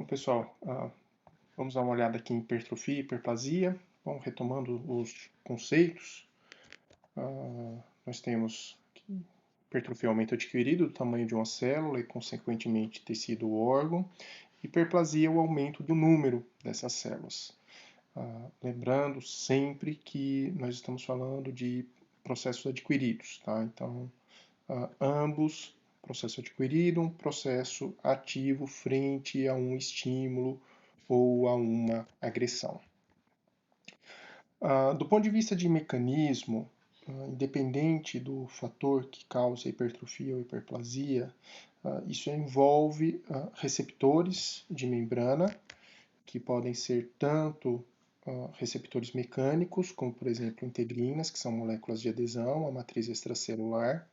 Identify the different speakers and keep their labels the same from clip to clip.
Speaker 1: Pessoal, vamos dar uma olhada aqui em hipertrofia e hiperplasia. Bom, retomando os conceitos, nós temos que hipertrofia é o aumento adquirido do tamanho de uma célula e, consequentemente, tecido ou órgão. Hiperplasia é o aumento do número dessas células. Lembrando sempre que nós estamos falando de processos adquiridos, tá? Então, ambos, processo adquirido, um processo ativo frente a um estímulo ou a uma agressão. Do ponto de vista de mecanismo, independente do fator que causa hipertrofia ou hiperplasia, isso envolve receptores de membrana, que podem ser tanto receptores mecânicos, como por exemplo integrinas, que são moléculas de adesão à matriz extracelular,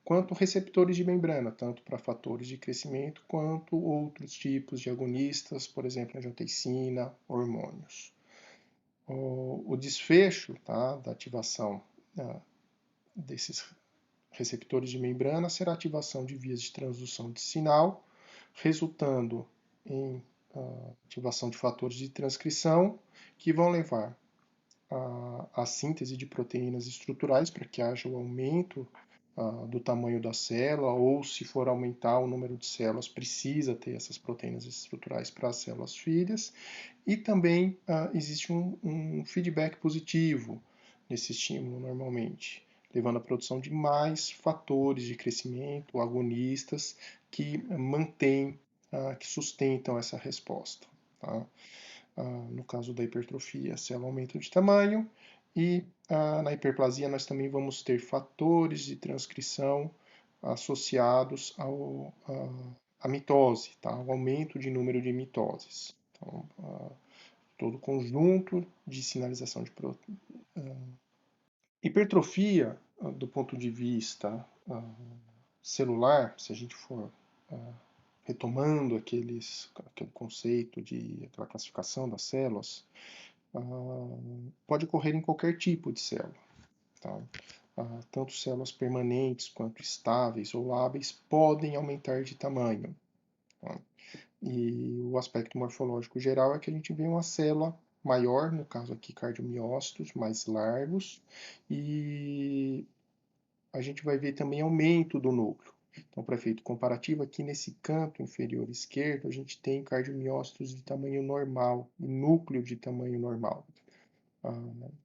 Speaker 1: quanto receptores de membrana, tanto para fatores de crescimento quanto outros tipos de agonistas, por exemplo, angiotensina, hormônios. O desfecho, tá, da ativação desses receptores de membrana será a ativação de vias de transdução de sinal, resultando em ativação de fatores de transcrição que vão levar à síntese de proteínas estruturais para que haja o aumento do tamanho da célula, ou se for aumentar o número de células, precisa ter essas proteínas estruturais para as células filhas. E também existe um feedback positivo nesse estímulo normalmente, levando à produção de mais fatores de crescimento, agonistas, que mantêm, que sustentam essa resposta. Tá? No caso da hipertrofia, a célula aumenta de tamanho, e na hiperplasia nós também vamos ter fatores de transcrição associados à mitose, tá? Ao aumento de número de mitoses. Então, todo conjunto de sinalização de hipertrofia, do ponto de vista celular, se a gente for retomando aquele conceito aquela classificação das células, pode ocorrer em qualquer tipo de célula. Tá? Tanto células permanentes quanto estáveis ou lábeis podem aumentar de tamanho. Tá? E o aspecto morfológico geral é que a gente vê uma célula maior, no caso aqui cardiomiócitos, mais largos, e a gente vai ver também aumento do núcleo. Então, para efeito comparativo, aqui nesse canto inferior esquerdo, a gente tem cardiomiócitos de tamanho normal e núcleo de tamanho normal.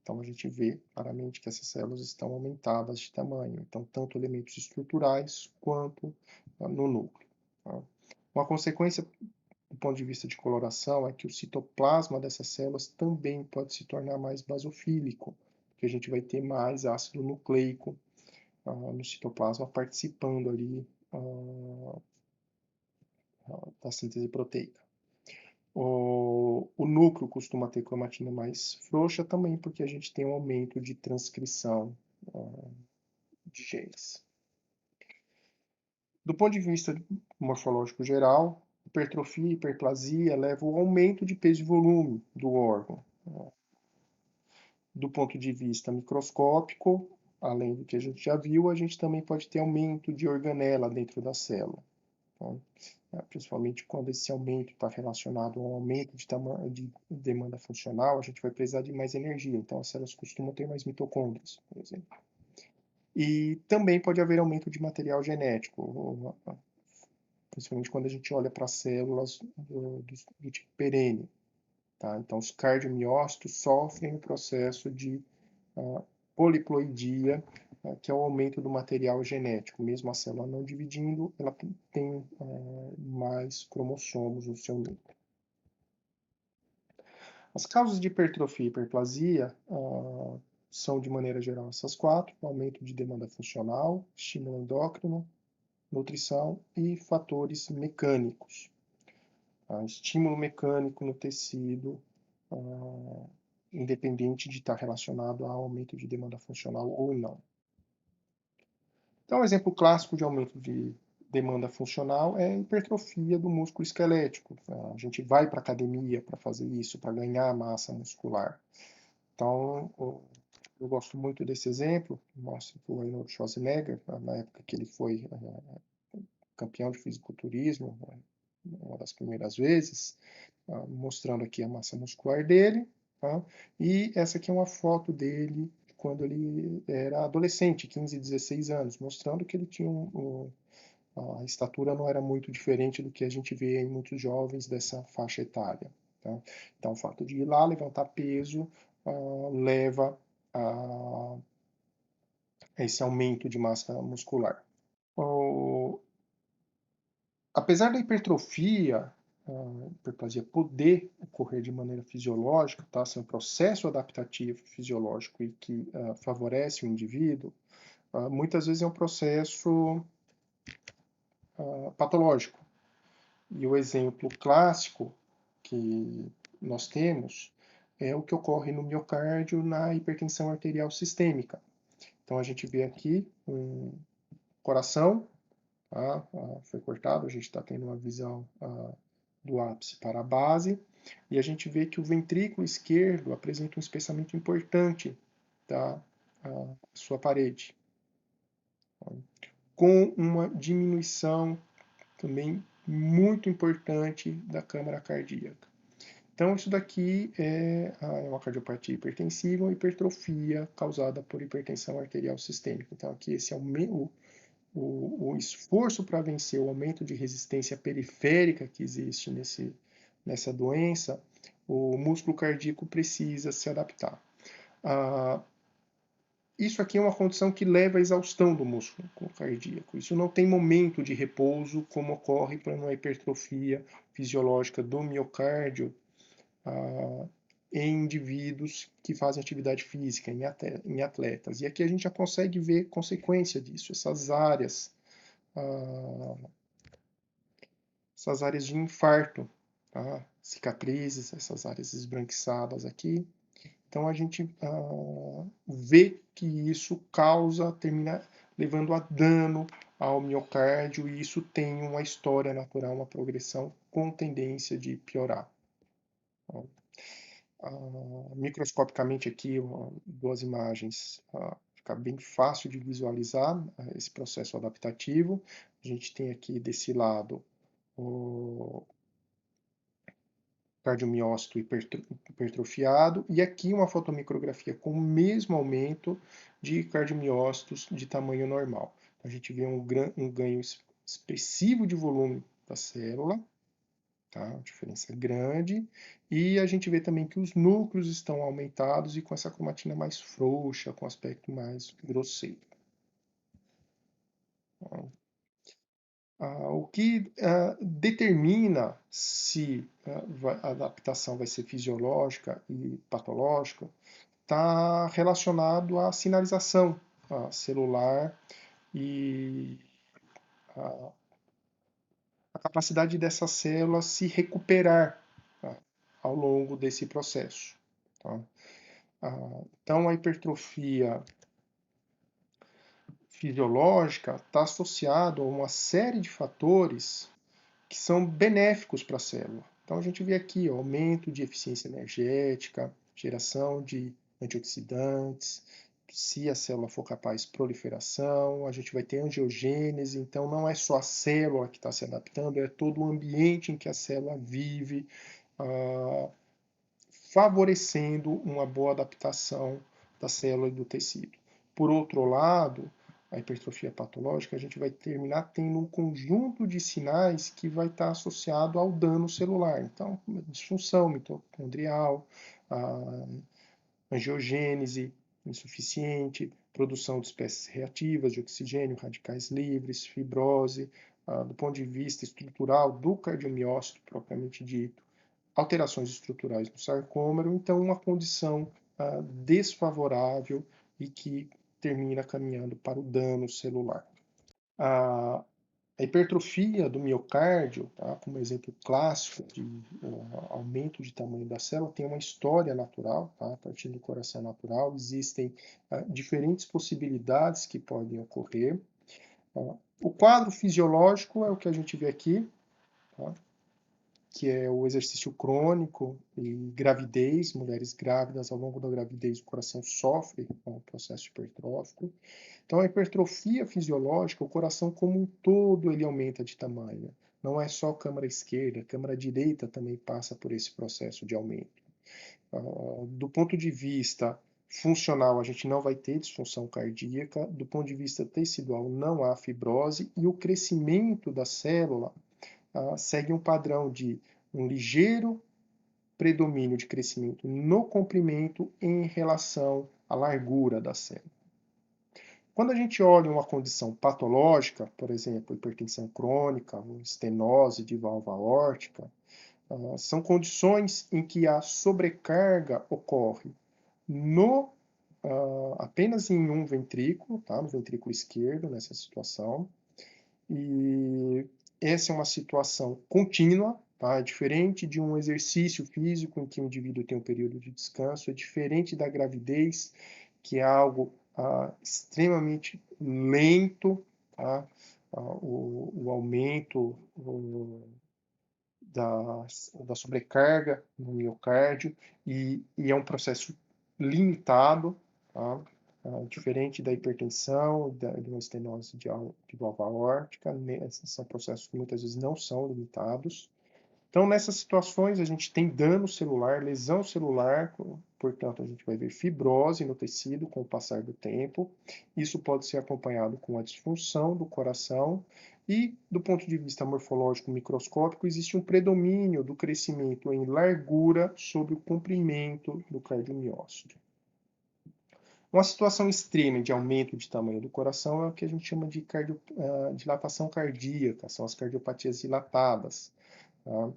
Speaker 1: Então, a gente vê claramente que essas células estão aumentadas de tamanho. Então, tanto elementos estruturais quanto no núcleo. Tá? Uma consequência, do ponto de vista de coloração, é que o citoplasma dessas células também pode se tornar mais basofílico, porque a gente vai ter mais ácido nucleico no citoplasma participando ali da síntese proteica. O núcleo costuma ter cromatina mais frouxa também, porque a gente tem um aumento de transcrição de genes. Do ponto de vista morfológico geral, hipertrofia e hiperplasia levam ao aumento de peso e volume do órgão. Do ponto de vista microscópico, além do que a gente já viu, a gente também pode ter aumento de organela dentro da célula. Tá? Principalmente quando esse aumento está relacionado a um aumento de demanda funcional, a gente vai precisar de mais energia. Então, as células costumam ter mais mitocôndrias, por exemplo. E também pode haver aumento de material genético, principalmente quando a gente olha para células do tipo perene. Tá? Então, os cardiomiócitos sofrem o processo de poliploidia, que é o aumento do material genético. Mesmo a célula não dividindo, ela tem mais cromossomos no seu núcleo. As causas de hipertrofia e hiperplasia são, de maneira geral, essas quatro: aumento de demanda funcional, estímulo endócrino, nutrição e fatores mecânicos. Estímulo mecânico no tecido, independente de estar relacionado a aumento de demanda funcional ou não. Então, um exemplo clássico de aumento de demanda funcional é a hipertrofia do músculo esquelético. A gente vai para a academia para fazer isso, para ganhar massa muscular. Então, eu gosto muito desse exemplo, mostra o Arnold Schwarzenegger, na época que ele foi campeão de fisiculturismo, uma das primeiras vezes, mostrando aqui a massa muscular dele, tá? E essa aqui é uma foto dele quando ele era adolescente, 15, 16 anos, mostrando que ele tinha a estatura não era muito diferente do que a gente vê em muitos jovens dessa faixa etária. Tá? Então, o fato de ir lá levantar peso leva a esse aumento de massa muscular. Apesar da hipertrofia, a hiperplasia poder ocorrer de maneira fisiológica, tá? Ser um processo adaptativo fisiológico e que favorece o indivíduo, muitas vezes é um processo patológico. E o exemplo clássico que nós temos é o que ocorre no miocárdio na hipertensão arterial sistêmica. Então a gente vê aqui um coração, tá? Foi cortado, a gente está tendo uma visão do ápice para a base, e a gente vê que o ventrículo esquerdo apresenta um espessamento importante da sua parede, com uma diminuição também muito importante da câmara cardíaca. Então, isso daqui é uma cardiopatia hipertensiva ou hipertrofia causada por hipertensão arterial sistêmica. Então, aqui esse aumento, o esforço para vencer o aumento de resistência periférica que existe nessa doença, o músculo cardíaco precisa se adaptar. Isso aqui é uma condição que leva à exaustão do músculo cardíaco. Isso não tem momento de repouso, como ocorre para uma hipertrofia fisiológica do miocárdio em indivíduos que fazem atividade física, em atletas. E aqui a gente já consegue ver consequência disso, essas áreas de infarto, tá? Cicatrizes, essas áreas esbranquiçadas aqui. Então a gente vê que isso termina levando a dano ao miocárdio e isso tem uma história natural, uma progressão com tendência de piorar. Microscopicamente aqui, duas imagens, fica bem fácil de visualizar esse processo adaptativo. A gente tem aqui desse lado o cardiomiócito hipertrofiado, e aqui uma fotomicrografia com o mesmo aumento de cardiomiócitos de tamanho normal. A gente vê um ganho expressivo de volume da célula, tá? Uma diferença grande, e a gente vê também que os núcleos estão aumentados e com essa cromatina mais frouxa, com aspecto mais grosseiro. O que determina se a adaptação vai ser fisiológica e patológica está relacionado à sinalização celular e a capacidade dessa célula se recuperar ao longo desse processo. Tá? Então, a hipertrofia fisiológica está associada a uma série de fatores que são benéficos para a célula. Então a gente vê aqui aumento de eficiência energética, geração de antioxidantes, se a célula for capaz de proliferação, a gente vai ter angiogênese, então não é só a célula que está se adaptando, é todo o ambiente em que a célula vive, favorecendo uma boa adaptação da célula e do tecido. Por outro lado, a hipertrofia patológica, a gente vai terminar tendo um conjunto de sinais que vai estar associado ao dano celular. Então, disfunção mitocondrial, angiogênese insuficiente, produção de espécies reativas de oxigênio, radicais livres, fibrose, do ponto de vista estrutural do cardiomiócito propriamente dito, alterações estruturais no sarcômero, então uma condição desfavorável e que termina caminhando para o dano celular. A hipertrofia do miocárdio, tá, como exemplo clássico de aumento de tamanho da célula, tem uma história natural, tá, a partir do coração natural, existem diferentes possibilidades que podem ocorrer. O quadro fisiológico é o que a gente vê aqui, tá, que é o exercício crônico e gravidez, mulheres grávidas, ao longo da gravidez o coração sofre com o processo hipertrófico. Então a hipertrofia fisiológica, o coração como um todo ele aumenta de tamanho. Não é só a câmara esquerda, a câmara direita também passa por esse processo de aumento. Do ponto de vista funcional, a gente não vai ter disfunção cardíaca. Do ponto de vista tecidual, não há fibrose. E o crescimento da célula segue um padrão de um ligeiro predomínio de crescimento no comprimento em relação à largura da célula. Quando a gente olha uma condição patológica, por exemplo, hipertensão crônica, ou estenose de válvula aórtica, são condições em que a sobrecarga ocorre no, apenas em um ventrículo, tá? No ventrículo esquerdo, nessa situação. E essa é uma situação contínua, tá? É diferente de um exercício físico em que o indivíduo tem um período de descanso, é diferente da gravidez, que é algo extremamente lento, tá? O aumento da sobrecarga no miocárdio e é um processo limitado, tá? Diferente da hipertensão, de uma estenose de válvula aórtica, esses são processos que muitas vezes não são limitados. Então, nessas situações, a gente tem dano celular, lesão celular, portanto, a gente vai ver fibrose no tecido com o passar do tempo. Isso pode ser acompanhado com a disfunção do coração e, do ponto de vista morfológico microscópico, existe um predomínio do crescimento em largura sobre o comprimento do cardiomiócito. Uma situação extrema de aumento de tamanho do coração é o que a gente chama de dilatação cardíaca, são as cardiopatias dilatadas. Tá?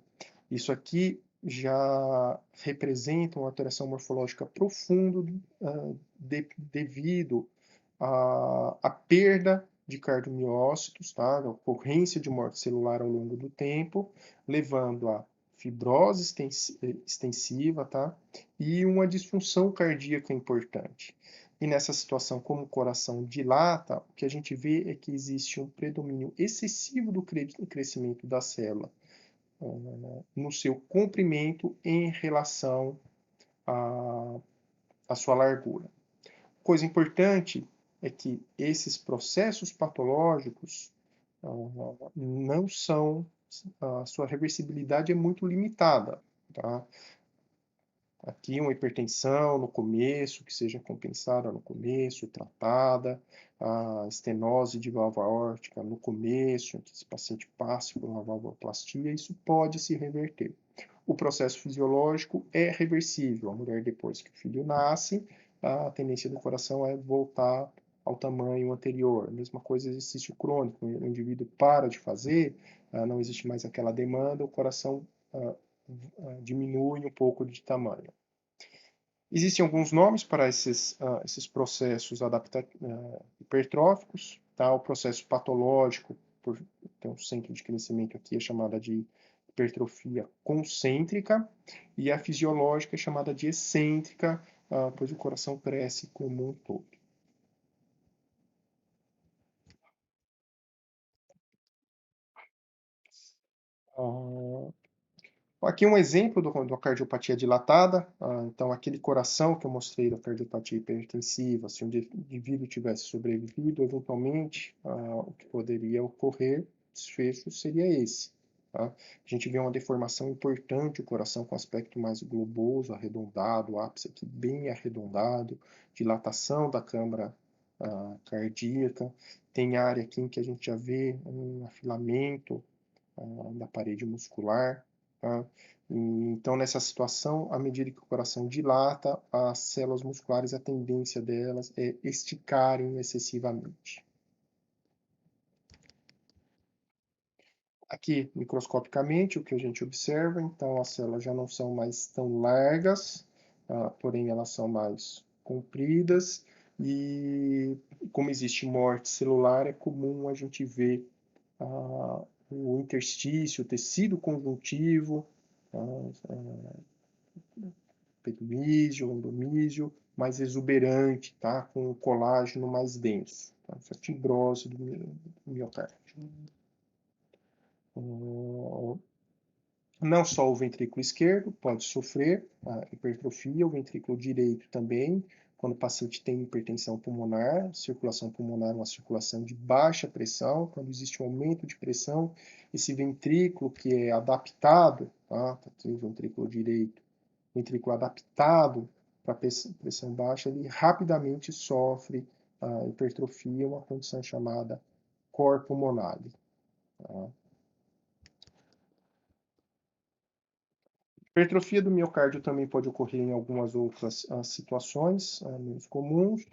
Speaker 1: Isso aqui já representa uma alteração morfológica profunda devido à perda de cardiomiócitos, tá? A ocorrência de morte celular ao longo do tempo, levando a fibrose extensiva, tá? E uma disfunção cardíaca importante. E nessa situação, como o coração dilata, o que a gente vê é que existe um predomínio excessivo do crescimento da célula no seu comprimento em relação à sua largura. Coisa importante é que esses processos patológicos não são, a sua reversibilidade é muito limitada, tá? Aqui uma hipertensão no começo, que seja compensada no começo, tratada, a estenose de válvula aórtica no começo, que esse paciente passe por uma valvuloplastia, isso pode se reverter. O processo fisiológico é reversível. A mulher, depois que o filho nasce, a tendência do coração é voltar ao tamanho anterior. A mesma coisa exercício crônico. O indivíduo para de fazer, não existe mais aquela demanda, o coração diminui um pouco de tamanho. Existem alguns nomes para esses processos hipertróficos. Tá? O processo patológico, por ter um centro de crescimento aqui, é chamada de hipertrofia concêntrica, e a fisiológica é chamada de excêntrica, pois o coração cresce como um todo. Aqui um exemplo da cardiopatia dilatada. Então, aquele coração que eu mostrei da cardiopatia hipertensiva, se um indivíduo tivesse sobrevivido, eventualmente, o que poderia ocorrer, desfecho, seria esse. Tá? A gente vê uma deformação importante, o coração com aspecto mais globoso, arredondado, o ápice aqui bem arredondado, dilatação da câmara cardíaca. Tem área aqui em que a gente já vê um afilamento da parede muscular. Tá? Então, nessa situação, à medida que o coração dilata, as células musculares, a tendência delas é esticarem excessivamente. Aqui, microscopicamente, o que a gente observa, então, as células já não são mais tão largas, porém elas são mais compridas, e como existe morte celular, é comum a gente ver o interstício, o tecido conjuntivo, pedomísio, endomísio, mais exuberante, tá? Com o colágeno mais denso. Tá? Essa fibrose do miocárdio. Não só o ventrículo esquerdo pode sofrer a hipertrofia, o ventrículo direito também, quando o paciente tem hipertensão pulmonar, circulação pulmonar é uma circulação de baixa pressão, quando existe um aumento de pressão, esse ventrículo que é adaptado, tá aqui o ventrículo direito, ventrículo adaptado para pressão baixa, ele rapidamente sofre a hipertrofia, uma condição chamada cor pulmonale. Tá? Hipertrofia do miocárdio também pode ocorrer em algumas outras situações menos comuns.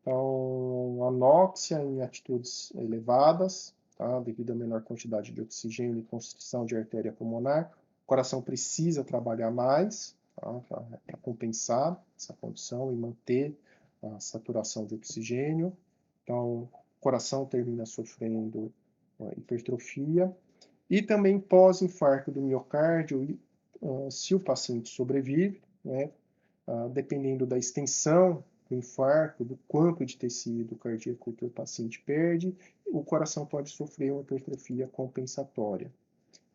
Speaker 1: Então, anóxia em atitudes elevadas, tá? Devido à menor quantidade de oxigênio e constrição de artéria pulmonar. O coração precisa trabalhar mais, tá? Para compensar essa condição e manter a saturação de oxigênio. Então, o coração termina sofrendo hipertrofia. E também pós-infarto do miocárdio, se o paciente sobrevive, né, dependendo da extensão do infarto, do quanto de tecido cardíaco que o paciente perde, o coração pode sofrer uma hipertrofia compensatória.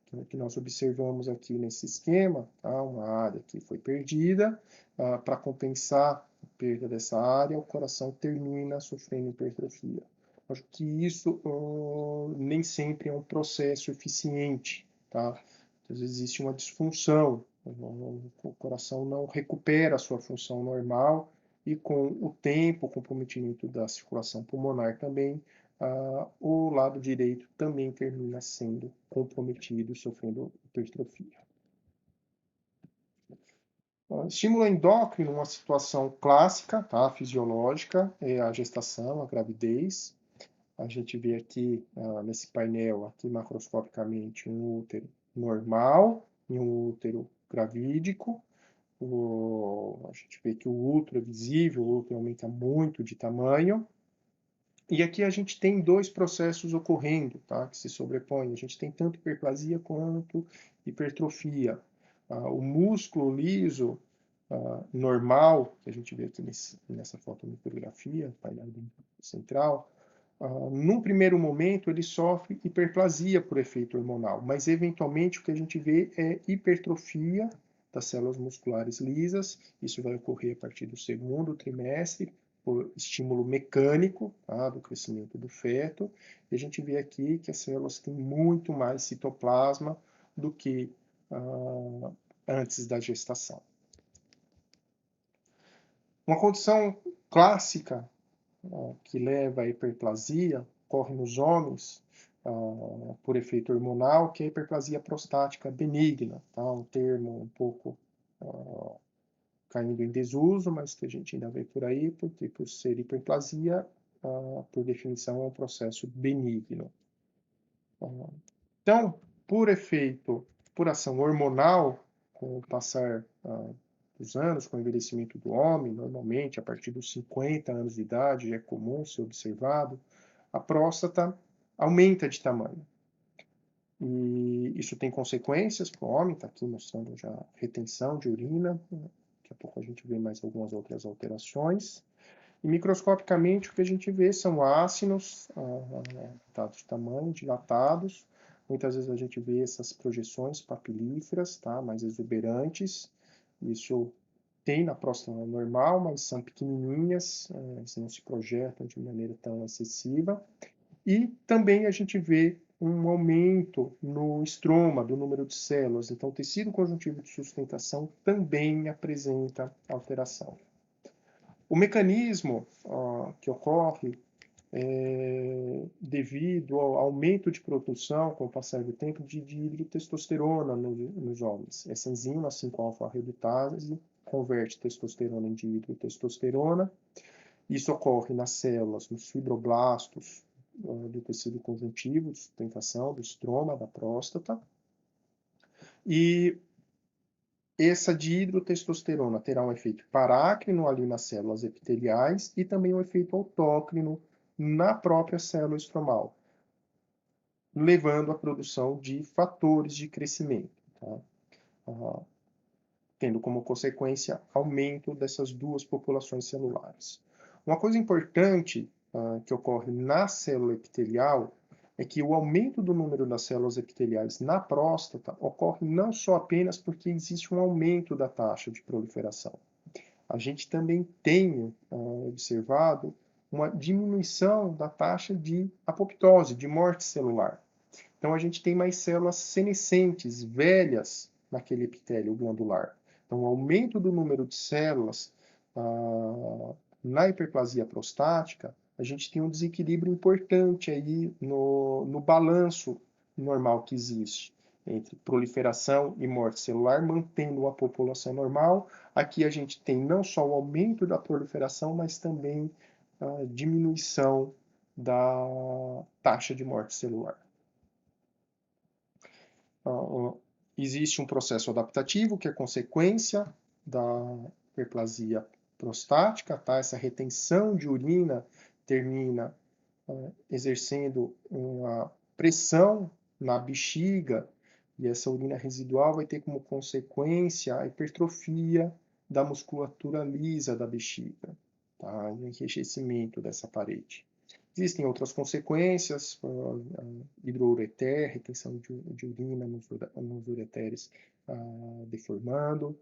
Speaker 1: Então, o que nós observamos aqui nesse esquema, tá, uma área que foi perdida, para compensar a perda dessa área, o coração termina sofrendo hipertrofia. Acho que isso nem sempre é um processo eficiente, tá? Às vezes existe uma disfunção, o coração não recupera a sua função normal e com o tempo, o comprometimento da circulação pulmonar também, o lado direito também termina sendo comprometido, sofrendo hipertrofia. Estímulo endócrino, uma situação clássica, tá, fisiológica, é a gestação, a gravidez. A gente vê aqui, nesse painel, aqui macroscopicamente, um útero normal e um útero gravídico. A gente vê que o útero é visível, o útero aumenta muito de tamanho. E aqui a gente tem dois processos ocorrendo, tá, que se sobrepõem. A gente tem tanto hiperplasia quanto hipertrofia. O músculo liso normal, que a gente vê aqui nessa fotomicrografia, painel central, num primeiro momento ele sofre hiperplasia por efeito hormonal, mas eventualmente o que a gente vê é hipertrofia das células musculares lisas. Isso vai ocorrer a partir do segundo trimestre, por estímulo mecânico, tá, do crescimento do feto. E a gente vê aqui que as células têm muito mais citoplasma do que antes da gestação. Uma condição clássica que leva à hiperplasia ocorre nos homens por efeito hormonal, que é a hiperplasia prostática benigna, tá? Um termo um pouco caindo em desuso, mas que a gente ainda vê por aí, porque por ser hiperplasia, por definição, é um processo benigno. Então, por ação hormonal, com o passar dos anos, com o envelhecimento do homem, normalmente a partir dos 50 anos de idade, já é comum ser observado, a próstata aumenta de tamanho. E isso tem consequências para o homem, está aqui mostrando já retenção de urina, daqui a pouco a gente vê mais algumas outras alterações. E microscopicamente o que a gente vê são ácidos, de tamanho, dilatados. Muitas vezes a gente vê essas projeções papilíferas, tá, mais exuberantes. Isso tem na próstata normal, mas são pequenininhas, não se projetam de maneira tão excessiva. E também a gente vê um aumento no estroma do número de células. Então, o tecido conjuntivo de sustentação também apresenta alteração. O mecanismo que ocorre é devido ao aumento de produção, com o passar do tempo, de dihidrotestosterona nos homens. Essa enzima, 5-alfa-redutase, converte testosterona em dihidrotestosterona. Isso ocorre nas células, nos fibroblastos do tecido conjuntivo de sustentação, do estroma, da próstata. E essa dihidrotestosterona terá um efeito parácrino ali nas células epiteliais e também um efeito autócrino na própria célula estromal, levando à produção de fatores de crescimento, tá? Tendo como consequência aumento dessas duas populações celulares. Uma coisa importante que ocorre na célula epitelial é que o aumento do número das células epiteliais na próstata ocorre não só apenas porque existe um aumento da taxa de proliferação. a gente também tem observado uma diminuição da taxa de apoptose, de morte celular. Então, a gente tem mais células senescentes, velhas, naquele epitélio glandular. Então, o aumento do número de células na hiperplasia prostática, a gente tem um desequilíbrio importante aí no balanço normal que existe entre proliferação e morte celular, mantendo a população normal. Aqui a gente tem não só o aumento da proliferação, mas também a diminuição da taxa de morte celular. Existe um processo adaptativo que é consequência da hiperplasia prostática, tá? Essa retenção de urina termina exercendo uma pressão na bexiga e essa urina residual vai ter como consequência a hipertrofia da musculatura lisa da bexiga, tá? O enrijecimento dessa parede. Existem outras consequências, hidroureter, retenção de urina nos ureteres deformando,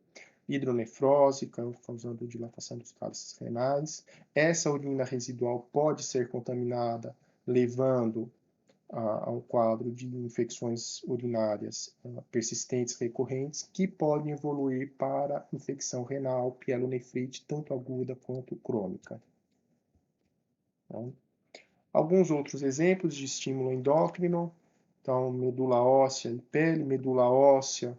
Speaker 1: hidronefrose, causando dilatação dos cálices renais. Essa urina residual pode ser contaminada, levando a um quadro de infecções urinárias persistentes recorrentes, que podem evoluir para infecção renal, pielonefrite, tanto aguda quanto crônica. Então, alguns outros exemplos de estímulo endócrino, então medula óssea e pele. Medula óssea,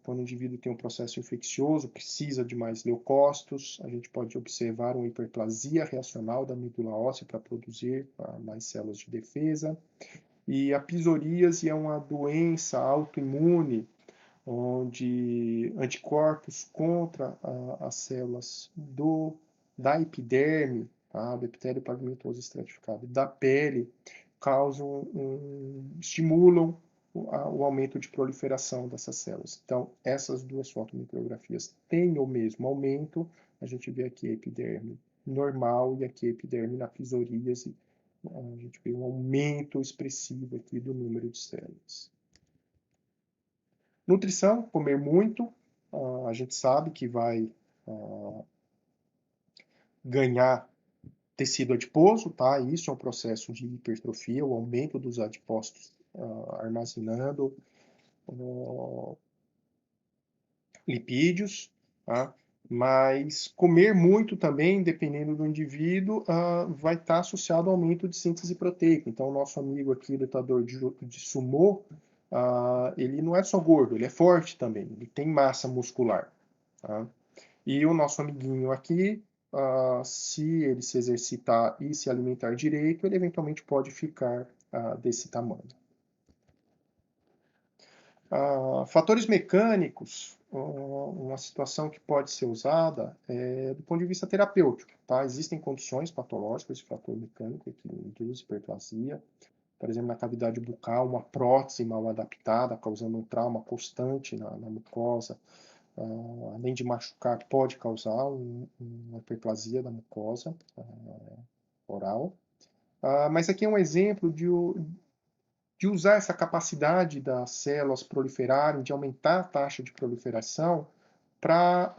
Speaker 1: quando o indivíduo tem um processo infeccioso, precisa de mais leucócitos, a gente pode observar uma hiperplasia reacional da medula óssea para produzir mais células de defesa. E a psoríase é uma doença autoimune, onde anticorpos contra as células da epiderme, do epitélio pigmentoso estratificado da pele, estimulam o aumento de proliferação dessas células. Então, essas duas fotomicrografias têm o mesmo aumento. A gente vê aqui a epiderme normal e aqui a epiderme na psoríase. A gente vê um aumento expressivo aqui do número de células. Nutrição, comer muito. A gente sabe que vai ganhar tecido adiposo, tá? Isso é um processo de hipertrofia, o aumento dos adipócitos armazenando lipídios, tá? Mas comer muito também, dependendo do indivíduo, vai estar associado ao aumento de síntese proteica. Então, o nosso amigo aqui, lutador de sumô, ele não é só gordo, ele é forte também, ele tem massa muscular. Tá? E o nosso amiguinho aqui, se ele se exercitar e se alimentar direito, ele eventualmente pode ficar desse tamanho. Fatores mecânicos, uma situação que pode ser usada do ponto de vista terapêutico. Tá? Existem condições patológicas de fator mecânico que induzem hiperplasia. Por exemplo, na cavidade bucal, uma prótese mal adaptada, causando um trauma constante na mucosa, além de machucar, pode causar uma hiperplasia da mucosa oral. Mas aqui é um exemplo de usar essa capacidade das células proliferarem, de aumentar a taxa de proliferação para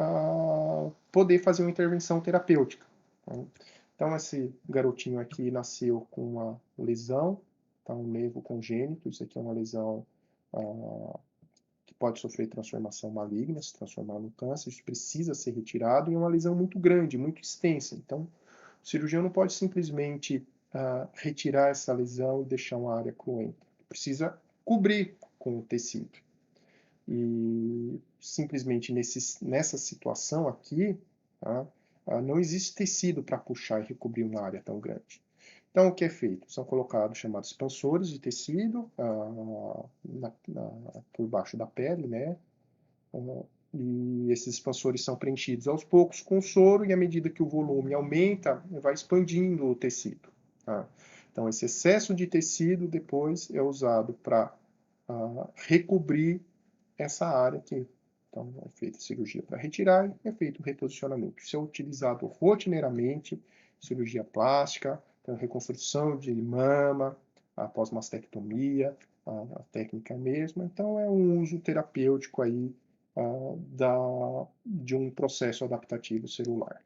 Speaker 1: poder fazer uma intervenção terapêutica. Então, esse garotinho aqui nasceu com uma lesão, tá, um nervo congênito. Isso aqui é uma lesão que pode sofrer transformação maligna, se transformar no câncer. Isso precisa ser retirado e é uma lesão muito grande, muito extensa. Então, o cirurgião não pode simplesmente retirar essa lesão e deixar uma área cruenta. Precisa cobrir com o tecido. E simplesmente nessa situação aqui, tá, não existe tecido para puxar e recobrir uma área tão grande. Então, o que é feito? São colocados chamados expansores de tecido por baixo da pele, né? E esses expansores são preenchidos aos poucos com soro, e à medida que o volume aumenta, vai expandindo o tecido. Tá? Então, esse excesso de tecido depois é usado para recobrir essa área aqui. Então, é feita a cirurgia para retirar e é feito o reposicionamento. Isso é utilizado rotineiramente, cirurgia plástica, reconstrução de mama, após mastectomia, a técnica é a mesma. Então, é um uso terapêutico aí de um processo adaptativo celular.